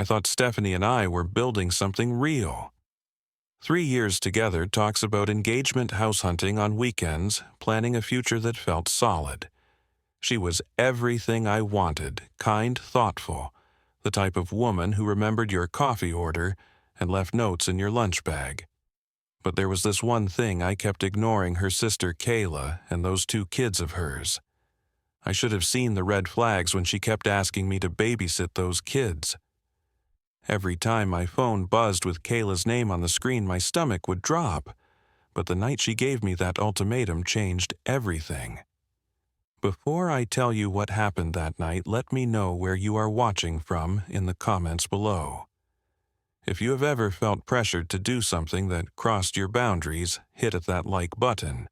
I thought Stephanie and I were building something real. 3 years together talks about engagement house hunting on weekends, planning a future that felt solid. She was everything I wanted, kind, thoughtful, the type of woman who remembered your coffee order and left notes in your lunch bag. But there was this one thing I kept ignoring: her sister Kayla and those 2 kids of hers. I should have seen the red flags when she kept asking me to babysit those kids. Every time my phone buzzed with Kayla's name on the screen, my stomach would drop. But the night she gave me that ultimatum changed everything. Before I tell you what happened that night, let me know where you are watching from in the comments below. If you have ever felt pressured to do something that crossed your boundaries, hit that like button.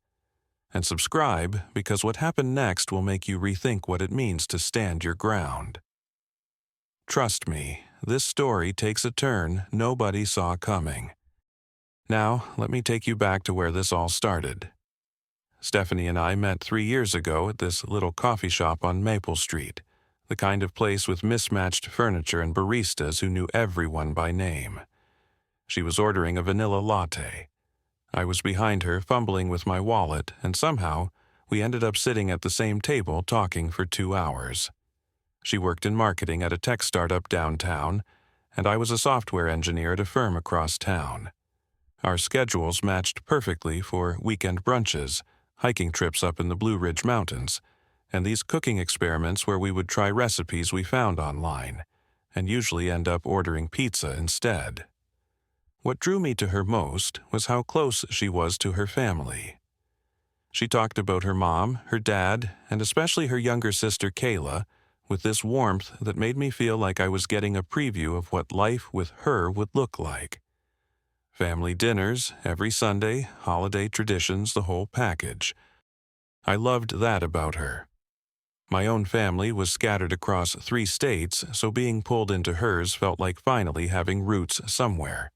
And subscribe, because what happened next will make you rethink what it means to stand your ground. Trust me, this story takes a turn nobody saw coming. Now, let me take you back to where this all started. Stephanie and I met 3 years ago at this little coffee shop on Maple Street, the kind of place with mismatched furniture and baristas who knew everyone by name. She was ordering a vanilla latte. I was behind her, fumbling with my wallet, and somehow we ended up sitting at the same table talking for 2 hours. She worked in marketing at a tech startup downtown, and I was a software engineer at a firm across town. Our schedules matched perfectly for weekend brunches, hiking trips up in the Blue Ridge Mountains, and these cooking experiments where we would try recipes we found online, and usually end up ordering pizza instead. What drew me to her most was how close she was to her family. She talked about her mom, her dad, and especially her younger sister Kayla, with this warmth that made me feel like I was getting a preview of what life with her would look like. Family dinners every Sunday, holiday traditions, the whole package. I loved that about her. My own family was scattered across 3 states, so being pulled into hers felt like finally having roots somewhere.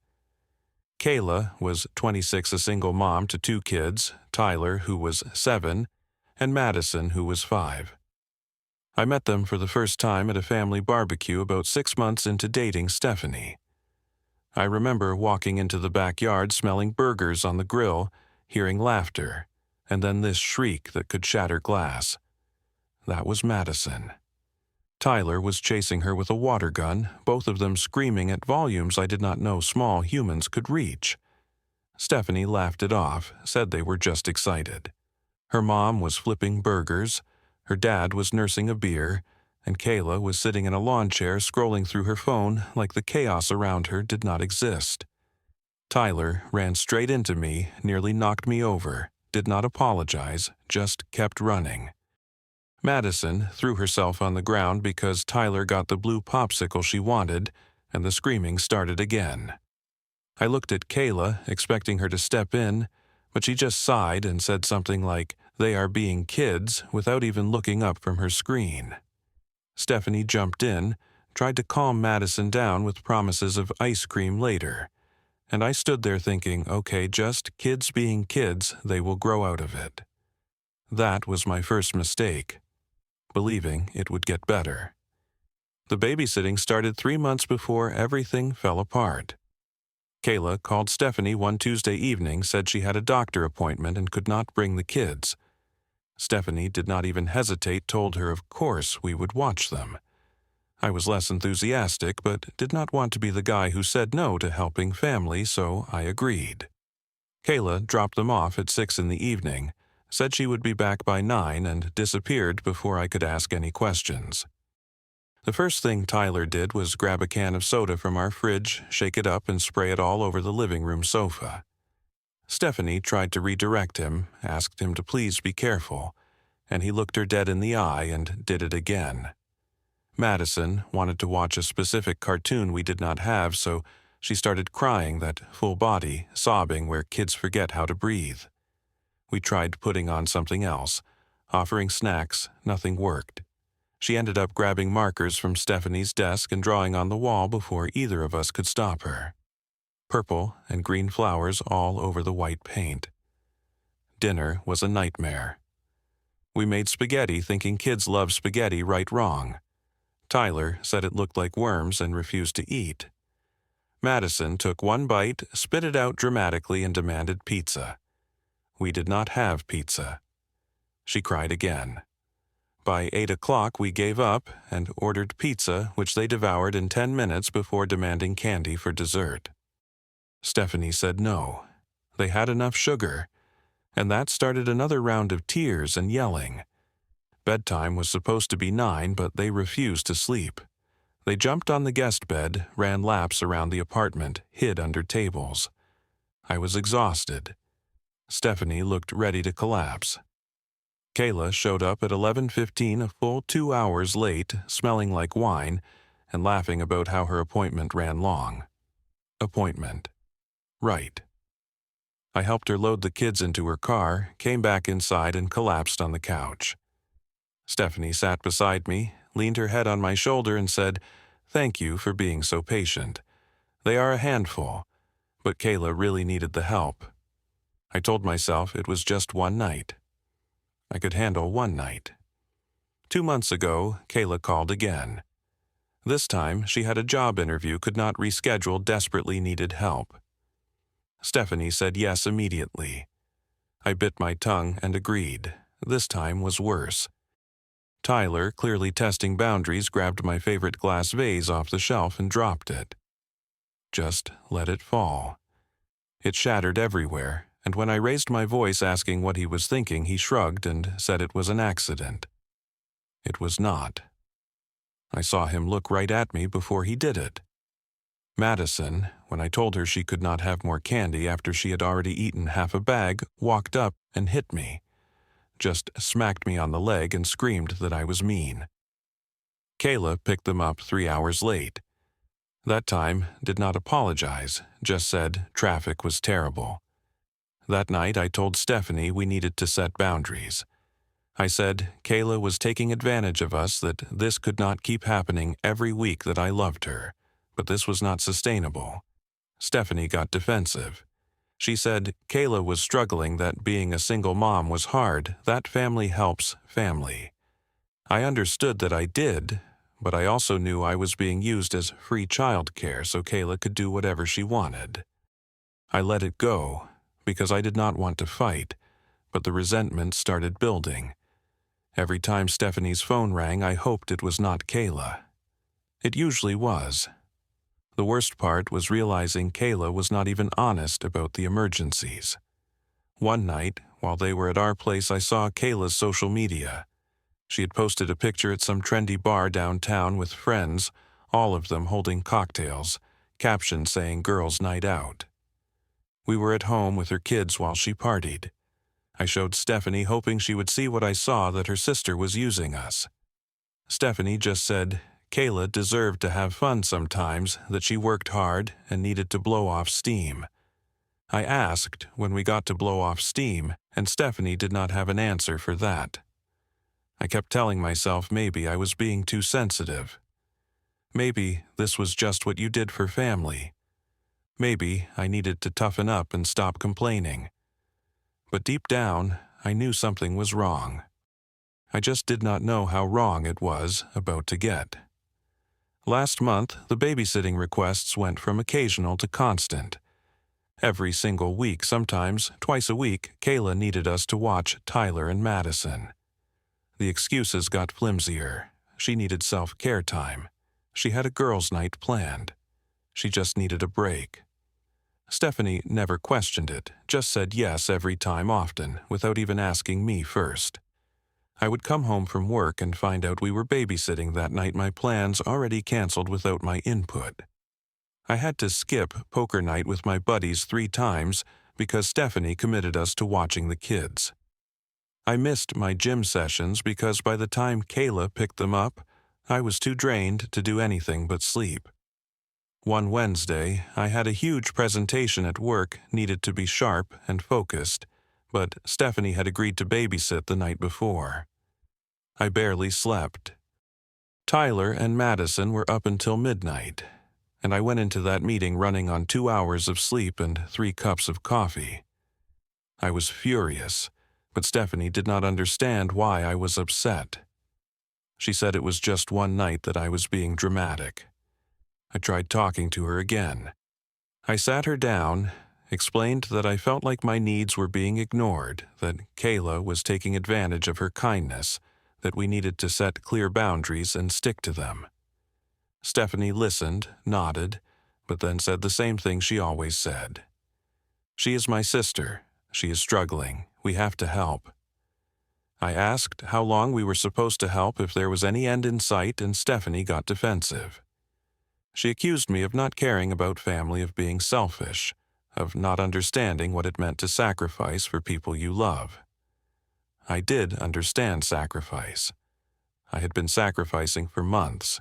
Kayla was 26, a single mom to 2 kids, Tyler, who was 7, and Madison, who was 5. I met them for the first time at a family barbecue about 6 months into dating Stephanie. I remember walking into the backyard smelling burgers on the grill, hearing laughter, and then this shriek that could shatter glass. That was Madison. Tyler was chasing her with a water gun, both of them screaming at volumes I did not know small humans could reach. Stephanie laughed it off, said they were just excited. Her mom was flipping burgers, her dad was nursing a beer, and Kayla was sitting in a lawn chair scrolling through her phone like the chaos around her did not exist. Tyler ran straight into me, nearly knocked me over, did not apologize, just kept running. Madison threw herself on the ground because Tyler got the blue popsicle she wanted, and the screaming started again. I looked at Kayla, expecting her to step in, but she just sighed and said something like, "They are being kids," without even looking up from her screen. Stephanie jumped in, tried to calm Madison down with promises of ice cream later, and I stood there thinking, okay, just kids being kids, they will grow out of it. That was my first mistake, believing it would get better. The babysitting started 3 months before everything fell apart. Kayla called Stephanie one Tuesday evening, said she had a doctor appointment and could not bring the kids. Stephanie did not even hesitate, told her of course we would watch them. I was less enthusiastic, but did not want to be the guy who said no to helping family, so I agreed. Kayla dropped them off at 6 in the evening, said she would be back by 9, and disappeared before I could ask any questions. The first thing Tyler did was grab a can of soda from our fridge, shake it up, and spray it all over the living room sofa. Stephanie tried to redirect him, asked him to please be careful, and he looked her dead in the eye and did it again. Madison wanted to watch a specific cartoon we did not have, so she started crying that full body, sobbing where kids forget how to breathe. We tried putting on something else, offering snacks, nothing worked. She ended up grabbing markers from Stephanie's desk and drawing on the wall before either of us could stop her. Purple and green flowers all over the white paint. Dinner was a nightmare. We made spaghetti thinking kids love spaghetti right wrong. Tyler said it looked like worms and refused to eat. Madison took one bite, spit it out dramatically, and demanded pizza. We did not have pizza. She cried again. By 8 o'clock we gave up and ordered pizza, which they devoured in 10 minutes before demanding candy for dessert. Stephanie said no. They had enough sugar, and that started another round of tears and yelling. Bedtime was supposed to be 9, but they refused to sleep. They jumped on the guest bed, ran laps around the apartment, hid under tables. I was exhausted. Stephanie looked ready to collapse. Kayla showed up at 11:15, a full 2 hours late, smelling like wine, and laughing about how her appointment ran long. Appointment. Right. I helped her load the kids into her car, came back inside, and collapsed on the couch. Stephanie sat beside me, leaned her head on my shoulder, and said, "Thank you for being so patient. They are a handful, but Kayla really needed the help." I told myself it was just one night. I could handle one night. 2 months ago, Kayla called again. This time, she had a job interview, could not reschedule, desperately needed help. Stephanie said yes immediately. I bit my tongue and agreed. This time was worse. Tyler, clearly testing boundaries, grabbed my favorite glass vase off the shelf and dropped it. Just let it fall. It shattered everywhere, and when I raised my voice asking what he was thinking, he shrugged and said it was an accident. It was not. I saw him look right at me before he did it. Madison, when I told her she could not have more candy after she had already eaten half a bag, walked up and hit me. Just smacked me on the leg and screamed that I was mean. Kayla picked them up 3 hours late. That time did not apologize, just said traffic was terrible. That night I told Stephanie we needed to set boundaries. I said Kayla was taking advantage of us, that this could not keep happening every week, that I loved her, but this was not sustainable. Stephanie got defensive. She said Kayla was struggling, that being a single mom was hard, that family helps family. I understood that I did, but I also knew I was being used as free childcare so Kayla could do whatever she wanted. I let it go, because I did not want to fight, but the resentment started building. Every time Stephanie's phone rang, I hoped it was not Kayla. It usually was. The worst part was realizing Kayla was not even honest about the emergencies. One night, while they were at our place, I saw Kayla's social media. She had posted a picture at some trendy bar downtown with friends, all of them holding cocktails, caption saying "Girls' Night Out." We were at home with her kids while she partied. I showed Stephanie, hoping she would see what I saw, that her sister was using us. Stephanie just said Kayla deserved to have fun sometimes, that she worked hard and needed to blow off steam. I asked when we got to blow off steam, and Stephanie did not have an answer for that. I kept telling myself maybe I was being too sensitive. Maybe this was just what you did for family. Maybe I needed to toughen up and stop complaining. But deep down, I knew something was wrong. I just did not know how wrong it was about to get. Last month, the babysitting requests went from occasional to constant. Every single week, sometimes twice a week, Kayla needed us to watch Tyler and Madison. The excuses got flimsier. She needed self-care time. She had a girls' night planned. She just needed a break. Stephanie never questioned it, just said yes every time, often, without even asking me first. I would come home from work and find out we were babysitting that night, my plans already canceled without my input. I had to skip poker night with my buddies 3 times because Stephanie committed us to watching the kids. I missed my gym sessions because by the time Kayla picked them up, I was too drained to do anything but sleep. One Wednesday, I had a huge presentation at work, needed to be sharp and focused, but Stephanie had agreed to babysit the night before. I barely slept. Tyler and Madison were up until midnight, and I went into that meeting running on 2 hours of sleep and 3 cups of coffee. I was furious, but Stephanie did not understand why I was upset. She said it was just one night that I was being dramatic. I tried talking to her again. I sat her down, explained that I felt like my needs were being ignored, that Kayla was taking advantage of her kindness, that we needed to set clear boundaries and stick to them. Stephanie listened, nodded, but then said the same thing she always said. She is my sister. She is struggling. We have to help. I asked how long we were supposed to help if there was any end in sight, and Stephanie got defensive. She accused me of not caring about family, of being selfish, of not understanding what it meant to sacrifice for people you love. I did understand sacrifice. I had been sacrificing for months.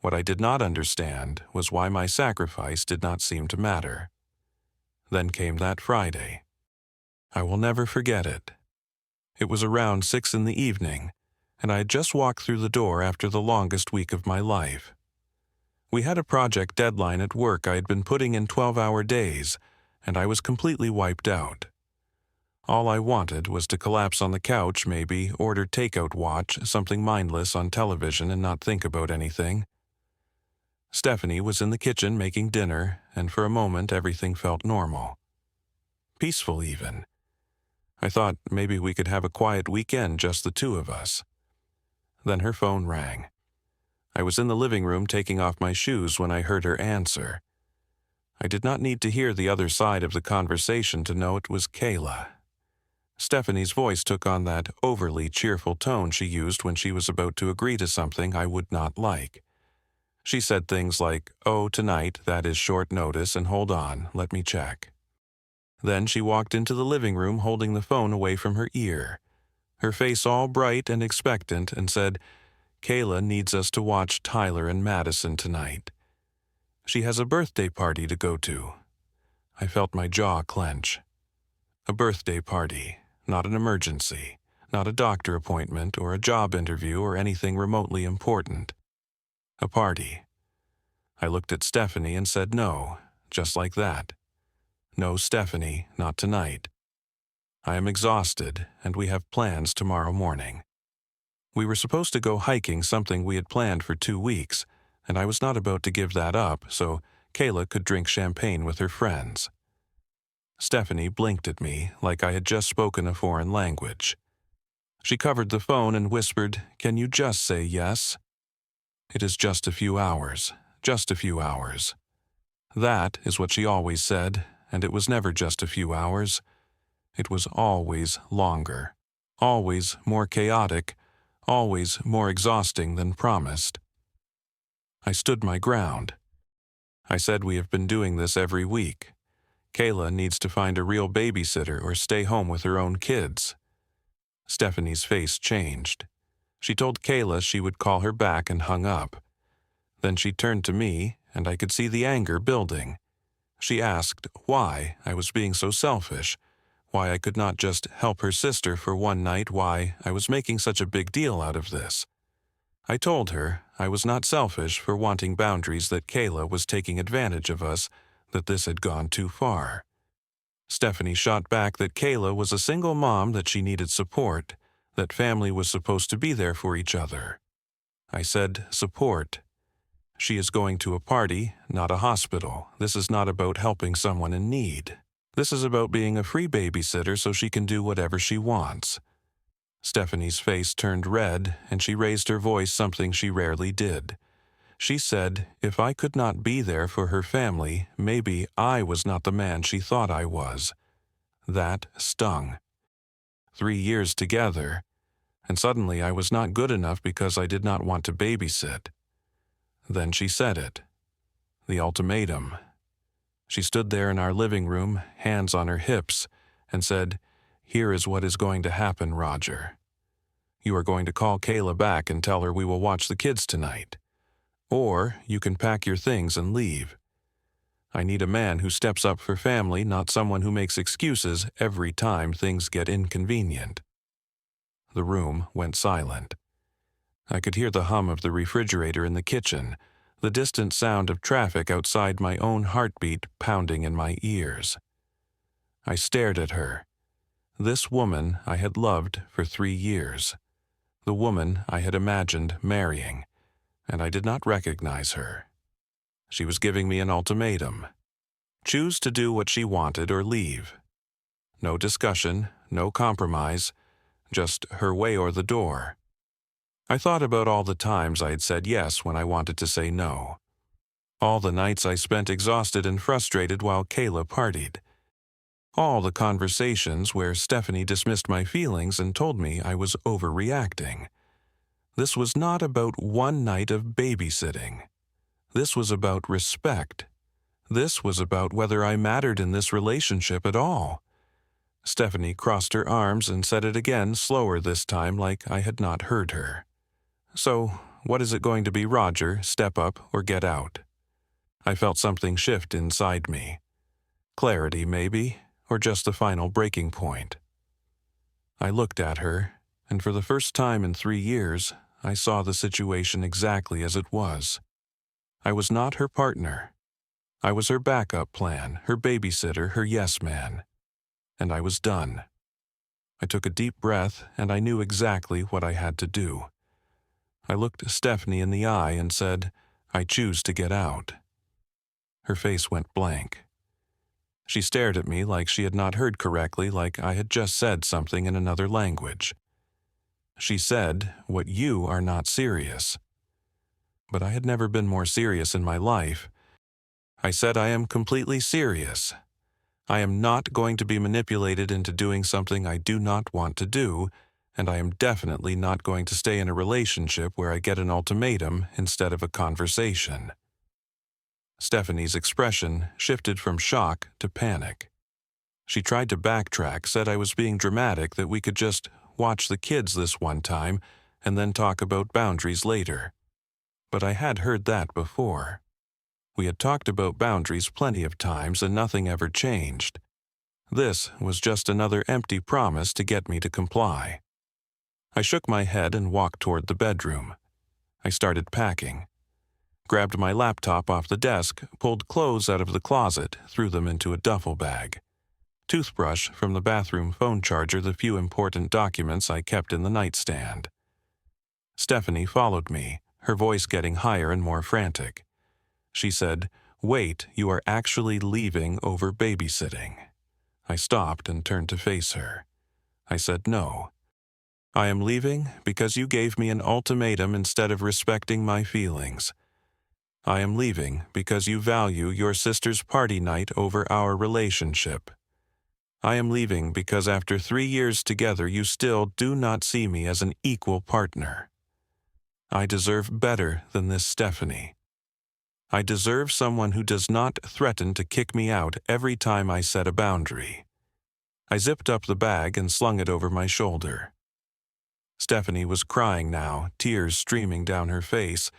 What I did not understand was why my sacrifice did not seem to matter. Then came that Friday. I will never forget it. It was around 6 in the evening, and I had just walked through the door after the longest week of my life. We had a project deadline at work. I had been putting in 12-hour days, and I was completely wiped out. All I wanted was to collapse on the couch, maybe order takeout, watch something mindless on television, and not think about anything. Stephanie was in the kitchen making dinner, and for a moment everything felt normal. Peaceful even. I thought maybe we could have a quiet weekend, just the two of us. Then her phone rang. I was in the living room taking off my shoes when I heard her answer. I did not need to hear the other side of the conversation to know it was Kayla. Stephanie's voice took on that overly cheerful tone she used when she was about to agree to something I would not like. She said things like, "Oh, tonight, that is short notice, and hold on, let me check." Then she walked into the living room holding the phone away from her ear, her face all bright and expectant, and said, "Kayla needs us to watch Tyler and Madison tonight. She has a birthday party to go to." I felt my jaw clench. A birthday party, not an emergency, not a doctor appointment or a job interview or anything remotely important. A party. I looked at Stephanie and said no, just like that. "No, Stephanie, not tonight. I am exhausted, and we have plans tomorrow morning." We were supposed to go hiking, something we had planned for 2 weeks, and I was not about to give that up so Kayla could drink champagne with her friends. Stephanie blinked at me like I had just spoken a foreign language. She covered the phone and whispered, "Can you just say yes? It is just a few hours, just a few hours." That is what she always said, and it was never just a few hours. It was always longer, always more chaotic, always more exhausting than promised. I stood my ground. I said we have been doing this every week. Kayla needs to find a real babysitter or stay home with her own kids. Stephanie's face changed. She told Kayla she would call her back and hung up. Then she turned to me, and I could see the anger building. She asked why I was being so selfish, why I could not just help her sister for one night, why I was making such a big deal out of this. I told her I was not selfish for wanting boundaries, that Kayla was taking advantage of us, that this had gone too far. Stephanie shot back that Kayla was a single mom, that she needed support, that family was supposed to be there for each other. I said, support. She is going to a party, not a hospital. This is not about helping someone in need. This is about being a free babysitter so she can do whatever she wants. Stephanie's face turned red, and she raised her voice, something she rarely did. She said if I could not be there for her family, maybe I was not the man she thought I was. That stung. 3 years together, and suddenly I was not good enough because I did not want to babysit. Then she said it. The ultimatum. She stood there in our living room, hands on her hips, and said, "Here is what is going to happen, Roger. You are going to call Kayla back and tell her we will watch the kids tonight. Or you can pack your things and leave. I need a man who steps up for family, not someone who makes excuses every time things get inconvenient." The room went silent. I could hear the hum of the refrigerator in the kitchen, the distant sound of traffic outside, my own heartbeat pounding in my ears. I stared at her. This woman I had loved for 3 years. the woman I had imagined marrying, and I did not recognize her. She was giving me an ultimatum. Choose to do what she wanted or leave. No discussion, no compromise, just her way or the door. I thought about all the times I had said yes when I wanted to say no. All the nights I spent exhausted and frustrated while Kayla partied. All the conversations where Stephanie dismissed my feelings and told me I was overreacting. This was not about one night of babysitting. This was about respect. This was about whether I mattered in this relationship at all. Stephanie crossed her arms and said it again, slower this time, like I had not heard her. So, what is it going to be, Roger? Step up or get out? I felt something shift inside me. Clarity, maybe, or just the final breaking point. I looked at her, and for the first time in 3 years, I saw the situation exactly as it was. I was not her partner. I was her backup plan, her babysitter, her yes man. And I was done. I took a deep breath, and I knew exactly what I had to do. I looked Stephanie in the eye and said, I choose to get out. Her face went blank. She stared at me like she had not heard correctly, like I had just said something in another language. She said, what you are not serious. But I had never been more serious in my life. I said I am completely serious. I am not going to be manipulated into doing something I do not want to do, and I am definitely not going to stay in a relationship where I get an ultimatum instead of a conversation. Stephanie's expression shifted from shock to panic. She tried to backtrack, said I was being dramatic, that we could just watch the kids this one time and then talk about boundaries later. But I had heard that before. We had talked about boundaries plenty of times and nothing ever changed. This was just another empty promise to get me to comply. I shook my head and walked toward the bedroom. I started packing. Grabbed my laptop off the desk, pulled clothes out of the closet, threw them into a duffel bag. Toothbrush from the bathroom phone charger, the few important documents I kept in the nightstand. Stephanie followed me, her voice getting higher and more frantic. She said, "Wait, you are actually leaving over babysitting." I stopped and turned to face her. I said, "No. I am leaving because you gave me an ultimatum instead of respecting my feelings. I am leaving because you value your sister's party night over our relationship. I am leaving because after 3 years together you still do not see me as an equal partner. I deserve better than this, Stephanie. I deserve someone who does not threaten to kick me out every time I set a boundary." I zipped up the bag and slung it over my shoulder. Stephanie was crying now, tears streaming down her face,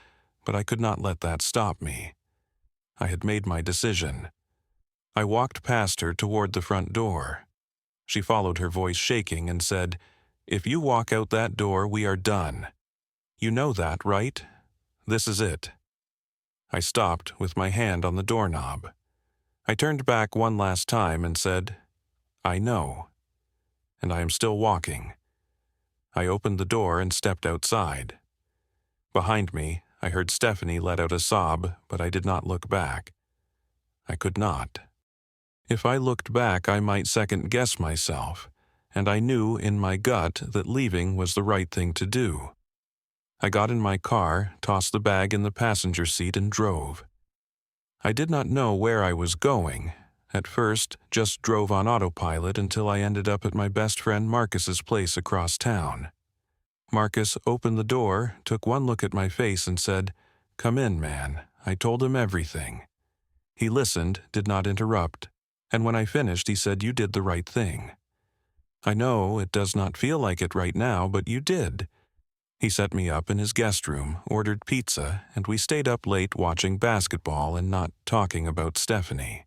but I could not let that stop me. I had made my decision. I walked past her toward the front door. She followed, her voice shaking, and said, "If you walk out that door, we are done. You know that, right? This is it." I stopped with my hand on the doorknob. I turned back one last time and said, "I know." And I am still walking. I opened the door and stepped outside. Behind me, I heard Stephanie let out a sob, but I did not look back. I could not. If I looked back, I might second-guess myself, and I knew in my gut that leaving was the right thing to do. I got in my car, tossed the bag in the passenger seat, and drove. I did not know where I was going. At first, just drove on autopilot until I ended up at my best friend Marcus's place across town. Marcus opened the door, took one look at my face, and said, "Come in, man." I told him everything. He listened, did not interrupt, and when I finished, he said, "You did the right thing. I know it does not feel like it right now, but you did." He set me up in his guest room, ordered pizza, and we stayed up late watching basketball and not talking about Stephanie.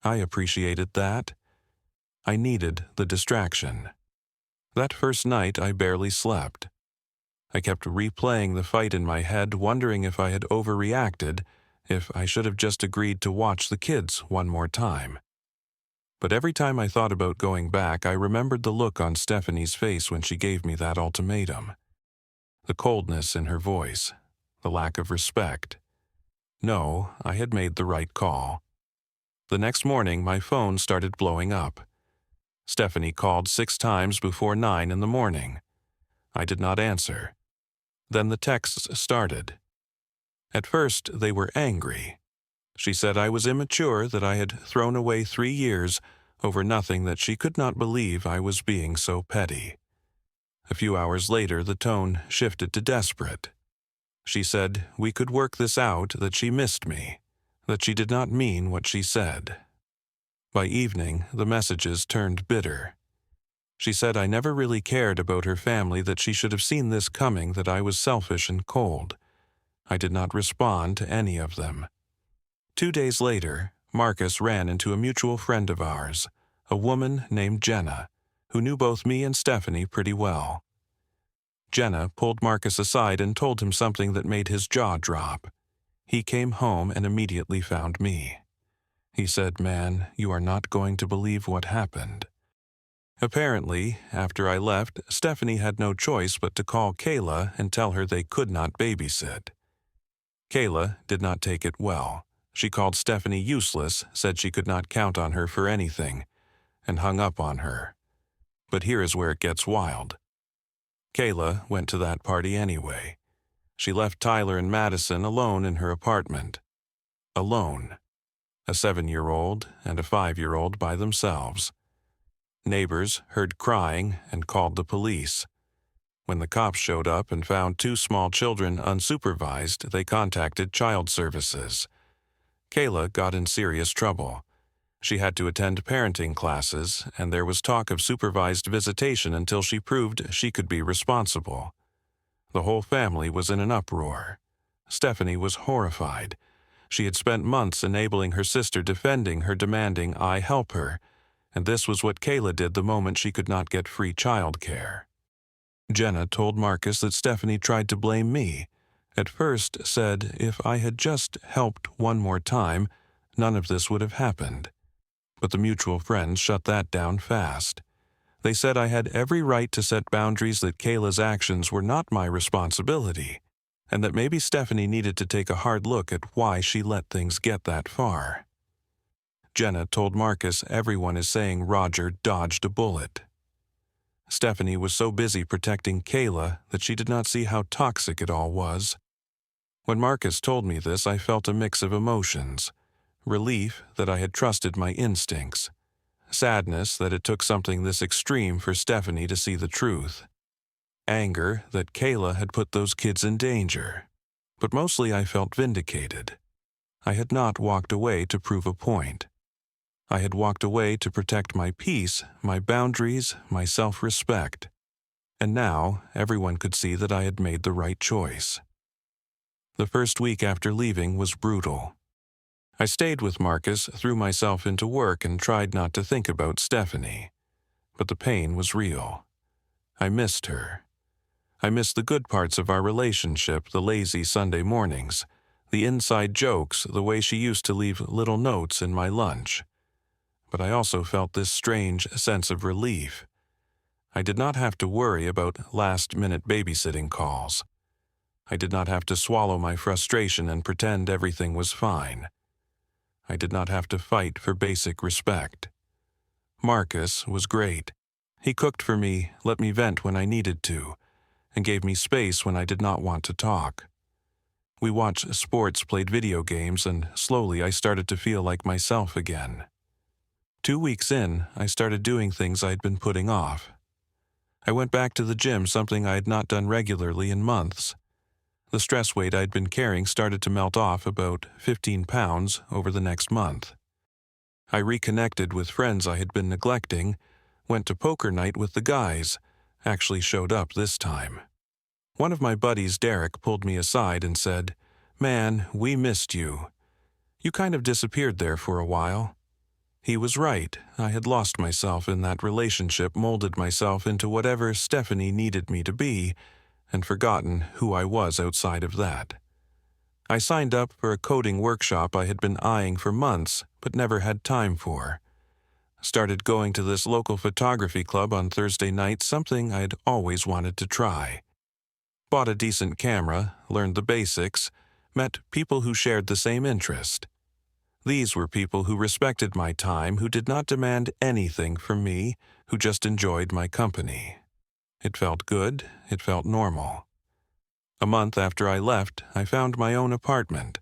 I appreciated that. I needed the distraction. That first night, I barely slept. I kept replaying the fight in my head, wondering if I had overreacted, if I should have just agreed to watch the kids one more time. But every time I thought about going back, I remembered the look on Stephanie's face when she gave me that ultimatum. the coldness in her voice, the lack of respect. No, I had made the right call. The next morning, my phone started blowing up. Stephanie called 6 times before 9 in the morning. I did not answer. Then the texts started. At first, they were angry. She said I was immature, that I had thrown away 3 years over nothing, that she could not believe I was being so petty. A few hours later, the tone shifted to desperate. She said we could work this out, that she missed me, that she did not mean what she said. By evening, the messages turned bitter. She said I never really cared about her family, that she should have seen this coming, that I was selfish and cold. I did not respond to any of them. 2 days later, Marcus ran into a mutual friend of ours, a woman named Jenna, who knew both me and Stephanie pretty well. Jenna pulled Marcus aside and told him something that made his jaw drop. He came home and immediately found me. He said, "Man, you are not going to believe what happened." Apparently, after I left, Stephanie had no choice but to call Kayla and tell her they could not babysit. Kayla did not take it well. She called Stephanie useless, said she could not count on her for anything, and hung up on her. But here is where it gets wild. Kayla went to that party anyway. She left Tyler and Madison alone in her apartment. Alone. A 7-year-old and a 5-year-old by themselves. Neighbors heard crying and called the police. When the cops showed up and found 2 small children unsupervised, they contacted child services. Kayla got in serious trouble. She had to attend parenting classes, and there was talk of supervised visitation until she proved she could be responsible. The whole family was in an uproar. Stephanie was horrified. She had spent months enabling her sister, defending her, demanding I help her, and this was what Kayla did the moment she could not get free childcare. Jenna told Marcus that Stephanie tried to blame me. At first said if I had just helped one more time, none of this would have happened. But the mutual friends shut that down fast. They said I had every right to set boundaries, that Kayla's actions were not my responsibility, and that maybe Stephanie needed to take a hard look at why she let things get that far. Jenna told Marcus everyone is saying Roger dodged a bullet. Stephanie was so busy protecting Kayla that she did not see how toxic it all was. When Marcus told me this, I felt a mix of emotions. Relief that I had trusted my instincts. Sadness that it took something this extreme for Stephanie to see the truth. Anger that Kayla had put those kids in danger. But mostly I felt vindicated. I had not walked away to prove a point. I had walked away to protect my peace, my boundaries, my self-respect. And now everyone could see that I had made the right choice. The first week after leaving was brutal. I stayed with Marcus, threw myself into work, and tried not to think about Stephanie. But the pain was real. I missed her. I missed the good parts of our relationship, the lazy Sunday mornings, the inside jokes, the way she used to leave little notes in my lunch. But I also felt this strange sense of relief. I did not have to worry about last-minute babysitting calls. I did not have to swallow my frustration and pretend everything was fine. I did not have to fight for basic respect. Marcus was great. He cooked for me, let me vent when I needed to, and gave me space when I did not want to talk. We watched sports, played video games, and slowly I started to feel like myself again. 2 weeks in, I started doing things I'd been putting off. I went back to the gym, something I had not done regularly in months. The stress weight I'd been carrying started to melt off, about 15 pounds, over the next month. I reconnected with friends I had been neglecting, went to poker night with the guys, actually showed up this time. One of my buddies, Derek, pulled me aside and said, "Man, we missed you. You kind of disappeared there for a while." He was right. I had lost myself in that relationship, molded myself into whatever Stephanie needed me to be, and forgotten who I was outside of that. I signed up for a coding workshop I had been eyeing for months, but never had time for. Started going to this local photography club on Thursday nights, something I'd always wanted to try. bought a decent camera, learned the basics, met people who shared the same interest. These were people who respected my time, who did not demand anything from me, who just enjoyed my company. It felt good, it felt normal. A month after I left, I found my own apartment.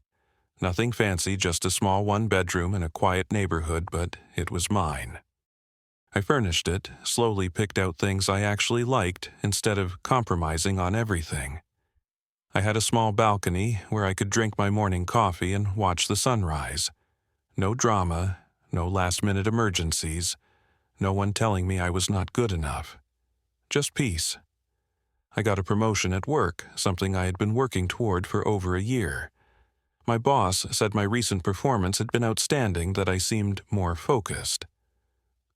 Nothing fancy, just a small one-bedroom in a quiet neighborhood, but it was mine. I furnished it, slowly picked out things I actually liked instead of compromising on everything. I had a small balcony where I could drink my morning coffee and watch the sunrise. No drama, no last-minute emergencies, no one telling me I was not good enough. Just peace. I got a promotion at work, something I had been working toward for over a year. My boss said my recent performance had been outstanding, that I seemed more focused.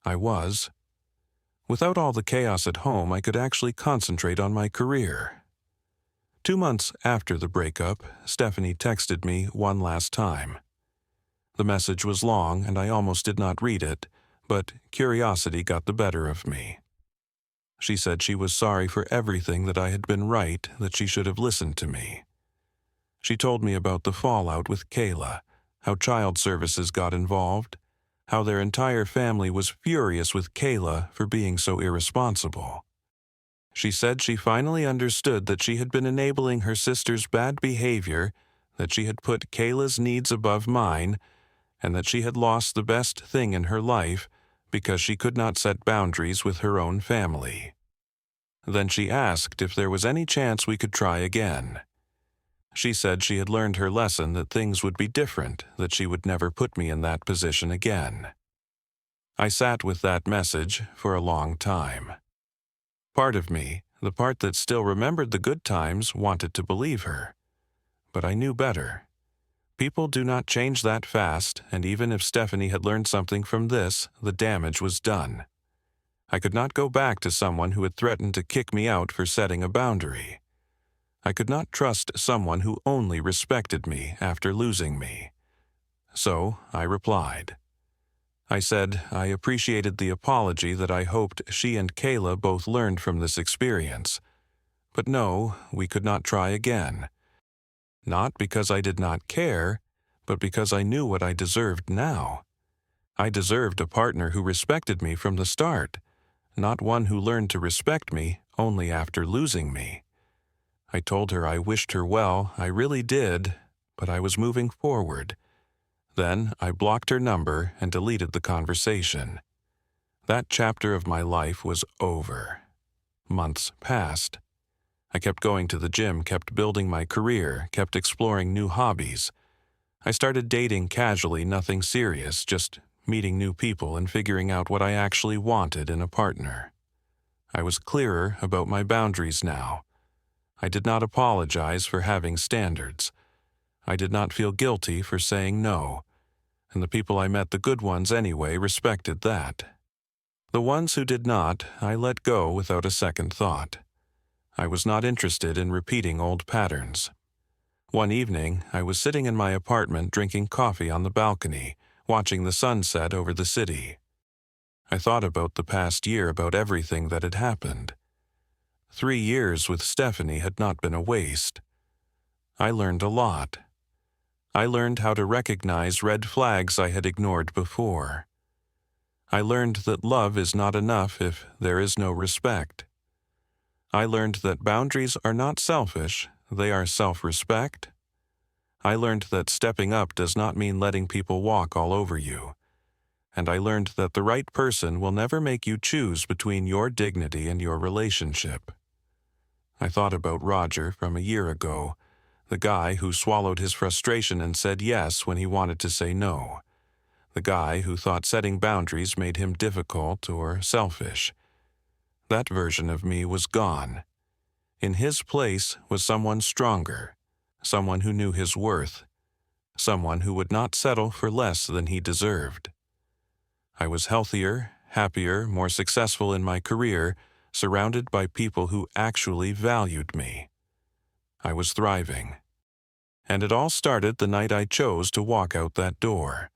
I was. Without all the chaos at home, I could actually concentrate on my career. 2 months after the breakup, Stephanie texted me one last time. The message was long, and I almost did not read it, but curiosity got the better of me. She said she was sorry for everything, that I had been right, that she should have listened to me. She told me about the fallout with Kayla, how child services got involved, how their entire family was furious with Kayla for being so irresponsible. She said she finally understood that she had been enabling her sister's bad behavior, that she had put Kayla's needs above mine, and that she had lost the best thing in her life because she could not set boundaries with her own family. Then she asked if there was any chance we could try again. She said she had learned her lesson, that things would be different, that she would never put me in that position again. I sat with that message for a long time. Part of me, the part that still remembered the good times, wanted to believe her. But I knew better. People do not change that fast, and even if Stephanie had learned something from this, the damage was done. I could not go back to someone who had threatened to kick me out for setting a boundary. I could not trust someone who only respected me after losing me. So I replied. I said I appreciated the apology, that I hoped she and Kayla both learned from this experience. But no, we could not try again. Not because I did not care, but because I knew what I deserved now. I deserved a partner who respected me from the start, not one who learned to respect me only after losing me. I told her I wished her well, I really did, but I was moving forward. Then I blocked her number and deleted the conversation. That chapter of my life was over. Months passed. I kept going to the gym, kept building my career, kept exploring new hobbies. I started dating casually, nothing serious, just meeting new people and figuring out what I actually wanted in a partner. I was clearer about my boundaries now. I did not apologize for having standards. I did not feel guilty for saying no, and the people I met, the good ones anyway, respected that. The ones who did not, I let go without a second thought. I was not interested in repeating old patterns. One evening, I was sitting in my apartment drinking coffee on the balcony, watching the sunset over the city. I thought about the past year, about everything that had happened. 3 years with Stephanie had not been a waste. I learned a lot. I learned how to recognize red flags I had ignored before. I learned that love is not enough if there is no respect. I learned that boundaries are not selfish, they are self-respect. I learned that stepping up does not mean letting people walk all over you. And I learned that the right person will never make you choose between your dignity and your relationship. I thought about Roger from a year ago, the guy who swallowed his frustration and said yes when he wanted to say no. The guy who thought setting boundaries made him difficult or selfish. That version of me was gone. In his place was someone stronger, someone who knew his worth, someone who would not settle for less than he deserved. I was healthier, happier, more successful in my career, surrounded by people who actually valued me. I was thriving. And it all started the night I chose to walk out that door.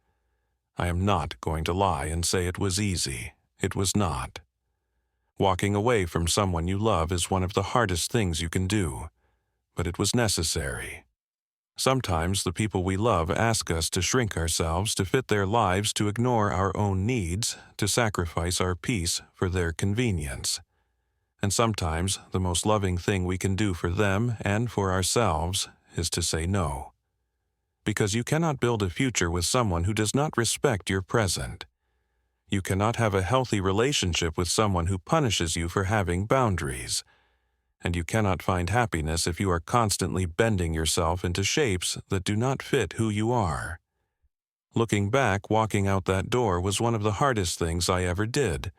I am not going to lie and say it was easy. It was not. Walking away from someone you love is one of the hardest things you can do. but it was necessary. Sometimes the people we love ask us to shrink ourselves to fit their lives, to ignore our own needs, to sacrifice our peace for their convenience. And sometimes the most loving thing we can do for them and for ourselves is to say no. Because you cannot build a future with someone who does not respect your present. You cannot have a healthy relationship with someone who punishes you for having boundaries. And you cannot find happiness if you are constantly bending yourself into shapes that do not fit who you are. Looking back, walking out that door was one of the hardest things I ever did,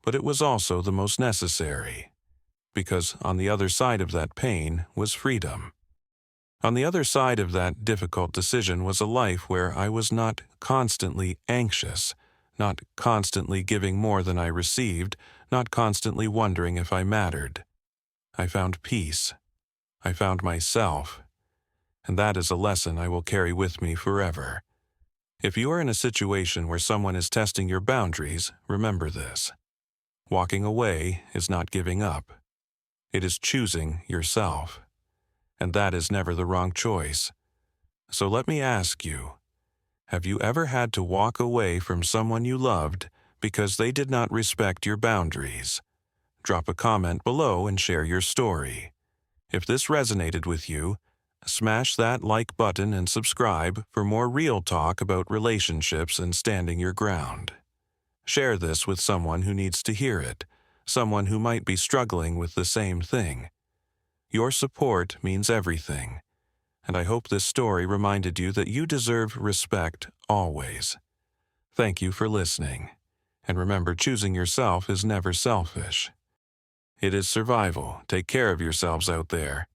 but it was also the most necessary. Because on the other side of that pain was freedom. On the other side of that difficult decision was a life where I was not constantly anxious, not constantly giving more than I received, not constantly wondering if I mattered. I found peace. I found myself. And that is a lesson I will carry with me forever. If you are in a situation where someone is testing your boundaries, remember this. Walking away is not giving up. It is choosing yourself. And that is never the wrong choice. So let me ask you, have you ever had to walk away from someone you loved because they did not respect your boundaries? Drop a comment below and share your story. If this resonated with you, smash that like button and subscribe for more real talk about relationships and standing your ground. Share this with someone who needs to hear it, someone who might be struggling with the same thing. Your support means everything, and I hope this story reminded you that you deserve respect always. Thank you for listening, and remember, choosing yourself is never selfish. It is survival. Take care of yourselves out there.